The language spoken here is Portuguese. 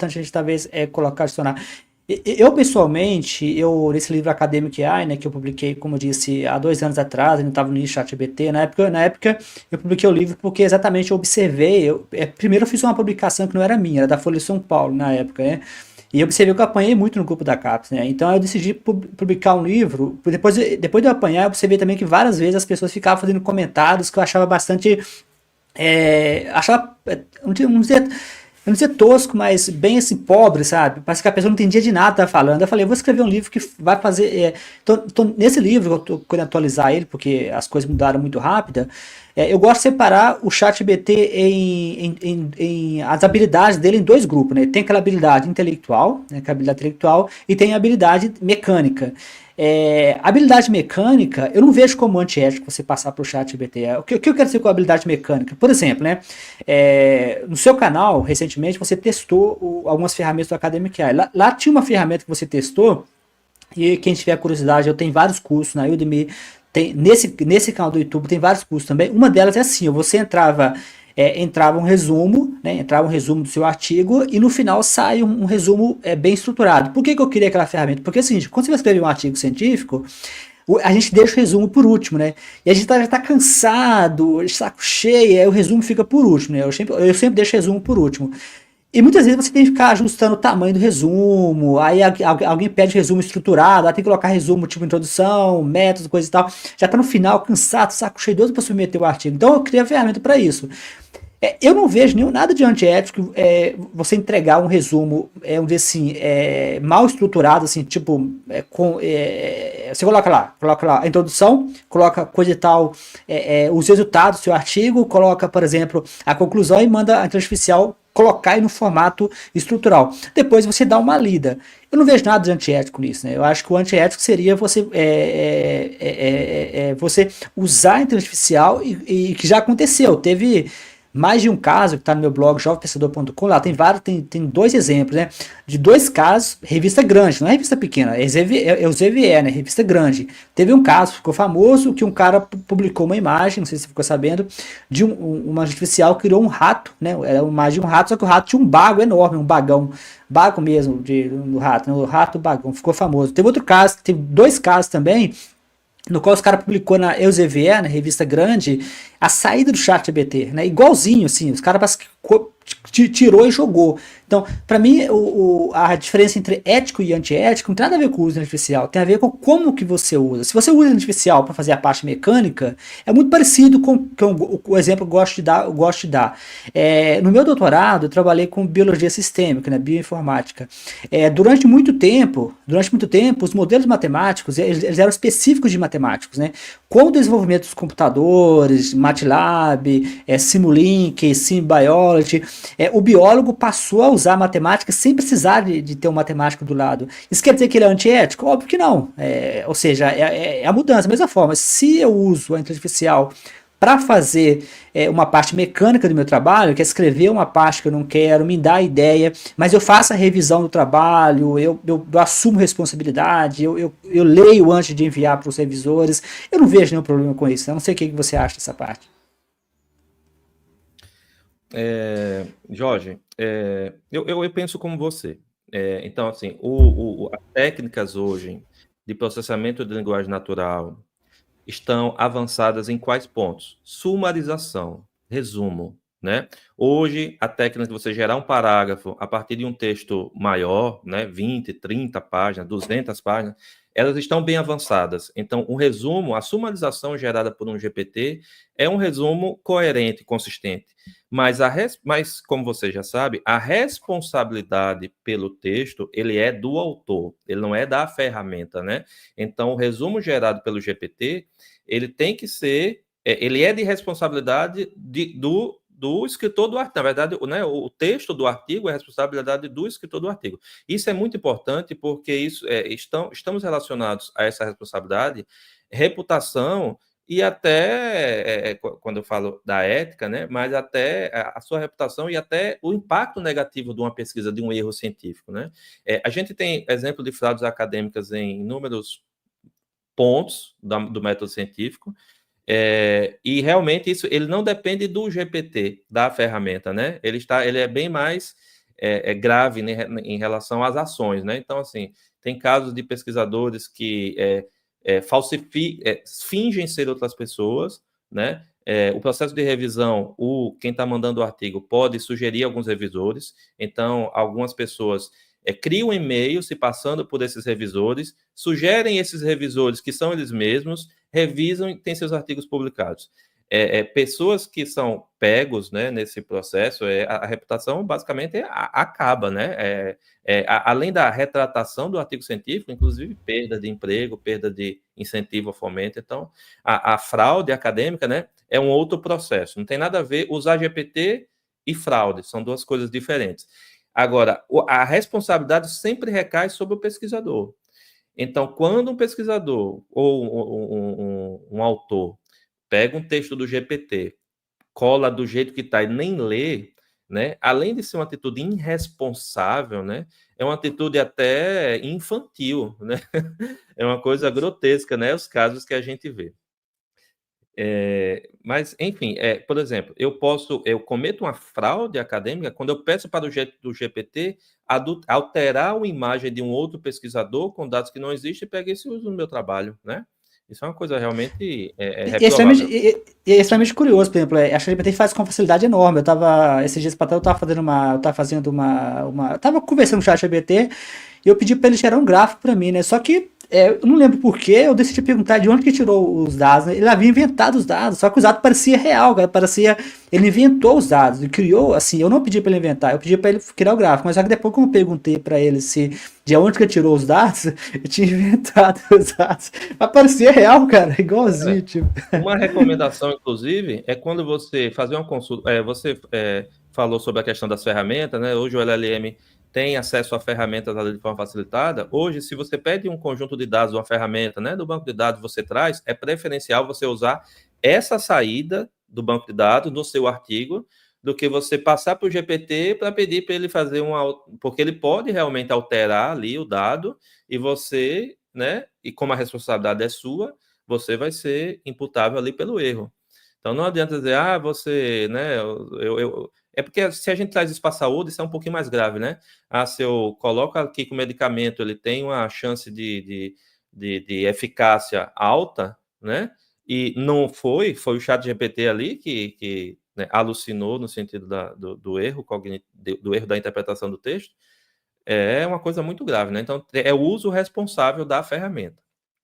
importante a gente talvez colocar, adicionar. Eu, pessoalmente, nesse livro Academic AI, né, que eu publiquei, como eu disse, há 2 anos atrás, ainda estava no ChatGPT, na época eu publiquei o livro porque exatamente eu observei, primeiro eu fiz uma publicação que não era minha, era da Folha de São Paulo, na época, né, e eu observei que eu apanhei muito no grupo da CAPES, né, então eu decidi publicar um livro, depois de eu apanhar, eu observei também que várias vezes as pessoas ficavam fazendo comentários que eu achava bastante achava, eu não dizer tosco, mas bem assim, pobre, sabe? Parece que a pessoa não entendia de nada que tá falando. Eu falei, eu vou escrever um livro que vai fazer. Nesse livro, eu tô querendo atualizar ele, porque as coisas mudaram muito rápido. Eu gosto de separar o ChatGPT em as habilidades dele em dois grupos, né? Tem aquela habilidade intelectual, né? Que é a habilidade intelectual, e tem a habilidade mecânica. Habilidade mecânica, eu não vejo como antiético você passar para o chat GBT. O que eu quero dizer com a habilidade mecânica? Por exemplo, né, no seu canal, recentemente, você testou algumas ferramentas do Academic AI. Lá tinha uma ferramenta que você testou, e quem tiver curiosidade, eu tenho vários cursos na Udemy, nesse canal do YouTube tem vários cursos também. Uma delas é assim, você entrava um resumo, né, entrava um resumo do seu artigo e no final sai um resumo bem estruturado. Por que eu queria aquela ferramenta? Porque é o seguinte, quando você vai escrever um artigo científico, a gente deixa o resumo por último, né? E a gente já tá cansado, saco cheio, aí o resumo fica por último, né? Eu sempre deixo o resumo por último. E muitas vezes você tem que ficar ajustando o tamanho do resumo, aí alguém pede resumo estruturado, aí tem que colocar resumo tipo introdução, métodos, coisa e tal. Já tá no final, cansado, saco cheio, doido para submeter o artigo. Então eu criei a ferramenta para isso. Eu não vejo nada de antiético você entregar um resumo, vamos dizer assim, mal estruturado, assim, tipo, você coloca lá a introdução, coloca coisa e tal, os resultados do seu artigo, coloca, por exemplo, a conclusão e manda a inteligência artificial colocar aí no formato estrutural. Depois você dá uma lida. Eu não vejo nada de antiético nisso, né? Eu acho que o antiético seria você usar a inteligência artificial e que já aconteceu. Teve mais de um caso que está no meu blog jovempensador.com, lá tem dois exemplos, né? De dois casos, revista grande, não é revista pequena, é o ZVE, né? Revista grande. Teve um caso, ficou famoso, que um cara publicou uma imagem, não sei se você ficou sabendo, de uma artificial que criou um rato, né? Era uma imagem de um rato, só que o rato tinha um bago enorme, um bagão, bago mesmo do rato, né? O rato bagão, ficou famoso. Teve outro caso, teve dois casos também, no qual os caras publicou na EUZVE, na revista grande, a saída do chat GBT, né? Igualzinho, assim, os caras tirou e jogou. Então, para mim, a diferença entre ético e antiético não tem nada a ver com o uso artificial, tem a ver com como que você usa. Se você usa artificial para fazer a parte mecânica, é muito parecido com o exemplo que eu gosto de dar. No meu doutorado, eu trabalhei com biologia sistêmica, né, bioinformática. Durante muito tempo, os modelos matemáticos, eles eram específicos de matemáticos, né? Com o desenvolvimento dos computadores, MATLAB, Simulink, SimBiology, o biólogo passou a usar matemática sem precisar de ter um matemático do lado. Isso quer dizer que ele é antiético? Óbvio que não. Ou seja, é a mudança. Da mesma forma, se eu uso a inteligência artificial para fazer uma parte mecânica do meu trabalho, que é escrever uma parte que eu não quero, me dar a ideia, mas eu faço a revisão do trabalho, eu assumo responsabilidade, eu leio antes de enviar para os revisores, eu não vejo nenhum problema com isso. Eu não sei o que você acha dessa parte. Jorge, eu penso como você. Então, assim, as técnicas hoje de processamento de linguagem natural estão avançadas em quais pontos? Sumarização, resumo, né? Hoje, a técnica de você gerar um parágrafo a partir de um texto maior, né, 20, 30 páginas, 200 páginas, elas estão bem avançadas. Então, o resumo, a sumarização gerada por um GPT é um resumo coerente, consistente. Mas, como você já sabe, a responsabilidade pelo texto, ele é do autor, ele não é da ferramenta, né? Então, o resumo gerado pelo GPT, ele tem que ser, ele é de responsabilidade do escritor do artigo. Na verdade, né, o texto do artigo é responsabilidade do escritor do artigo. Isso é muito importante porque estamos relacionados a essa responsabilidade, reputação e até, quando eu falo da ética, né, mas até a sua reputação e até o impacto negativo de uma pesquisa, de um erro científico, né? A gente tem exemplo de fraudes acadêmicas em inúmeros pontos do método científico, e realmente isso ele não depende do GPT, da ferramenta, né? Ele é bem mais grave, né, em relação às ações, né? Então, assim, tem casos de pesquisadores que fingem ser outras pessoas, né? O processo de revisão, quem está mandando o artigo pode sugerir alguns revisores, então algumas pessoas criam um e-mail se passando por esses revisores, sugerem esses revisores que são eles mesmos, revisam e têm seus artigos publicados. Pessoas que são pegos, né, nesse processo, a reputação basicamente acaba, né? Além da retratação do artigo científico, inclusive perda de emprego, perda de incentivo ao fomento. Então, a fraude acadêmica, né, é um outro processo. Não tem nada a ver usar GPT e fraude, são duas coisas diferentes. Agora, a responsabilidade sempre recai sobre o pesquisador. Então, quando um pesquisador ou um autor pega um texto do GPT, cola do jeito que está e nem lê, né? Além de ser uma atitude irresponsável, né? É uma atitude até infantil, né? É uma coisa grotesca, né? Os casos que a gente vê. Mas, enfim, por exemplo, eu cometo uma fraude acadêmica quando eu peço para o GPT alterar uma imagem de um outro pesquisador com dados que não existem e pega esse uso no meu trabalho, né? Isso é uma coisa realmente reprovável. É extremamente curioso, por exemplo, a ChatGPT faz com facilidade enorme. Esses dias para trás, eu tava conversando com o ChatGPT e eu pedi para ele gerar um gráfico para mim, né? Só que eu não lembro por que, eu decidi perguntar de onde que tirou os dados, né? Ele havia inventado os dados, só que os dados parecia real, cara, ele inventou os dados, ele criou, assim, eu não pedi para ele inventar, eu pedi para ele criar o gráfico, mas só que depois quando eu perguntei para ele de onde que ele tirou os dados, eu tinha inventado os dados, mas parecia real, cara, igualzinho, tipo. Uma recomendação, inclusive, é quando você fazer uma consulta, você falou sobre a questão das ferramentas, né? Hoje o LLM tem acesso a ferramentas ali de forma facilitada. Hoje, se você pede um conjunto de dados, uma ferramenta, né, do banco de dados você traz, é preferencial você usar essa saída do banco de dados no seu artigo, do que você passar para o GPT para pedir para ele fazer porque ele pode realmente alterar ali o dado e você, né, e como a responsabilidade é sua, você vai ser imputável ali pelo erro. Então não adianta dizer, você, né, é porque se a gente traz isso para a saúde, isso é um pouquinho mais grave, né? Se eu coloco aqui que o medicamento ele tem uma chance de eficácia alta, né? E não foi o chat GPT ali que né, alucinou no sentido do erro do erro da interpretação do texto, é uma coisa muito grave, né? Então, é o uso responsável da ferramenta.